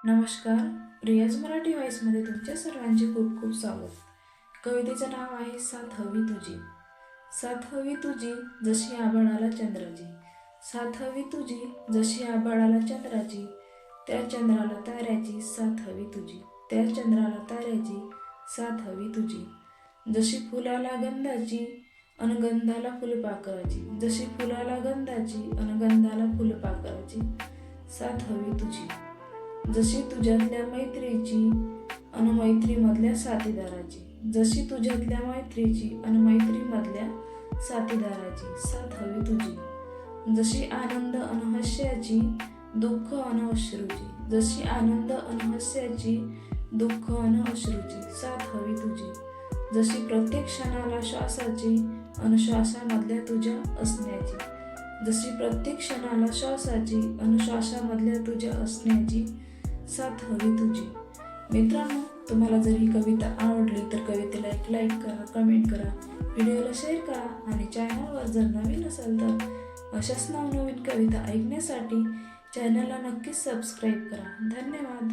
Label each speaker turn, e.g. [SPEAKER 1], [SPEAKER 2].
[SPEAKER 1] नमस्कार. प्रियाज मराठी व्हॉइसमध्ये तुमच्या सर्वांचे खूप खूप स्वागत. कवितेचं नाव आहे साथ हवी तुझी. साथ हवी तुझी जशी आभाळाला चंद्राची, साथ हवी तुझी जशी आभाळाला चंद्राची, त्या चंद्राला ताऱ्याची साथ हवी तुझी, त्या चंद्राला ताऱ्याची साथ हवी तुझी. जशी फुलाला गंधाची अनगंधाला फुलपाखराची, जशी फुलाला गंधाची अनगंधाला फुलपाखराची साथ हवी तुझी. जशी तुझ्यातल्या मैत्रीची अन मैत्रीमधल्या साथीदाराची, जशी तुझ्यातल्या मैत्रीची अन मैत्रीमधल्या साथीदाराची साथ हवी तुझी. जशी आनंद अन हास्याची दुःख अन अश्रूची, जशी आनंद अन हास्याची दुःख अन अश्रूची साथ हवी तुझी. जशी प्रत्येक क्षणाला श्वासाची अन श्वासामधल्या तुझ्या असण्याची, जशी प्रत्येक क्षणाला श्वासाची अन श्वासामधल्या तुझ्या असण्याची साथ हवी तुझी. मित्रांनो, तुम्हाला जर ही कविता आवडली तर कवितेला एक लाईक करा, कमेंट करा, व्हिडिओला शेअर करा आणि चॅनलवर जर नवीन असाल तर अशाच नवनवीन कविता ऐकण्यासाठी चॅनलला नक्कीच सबस्क्राईब करा. धन्यवाद.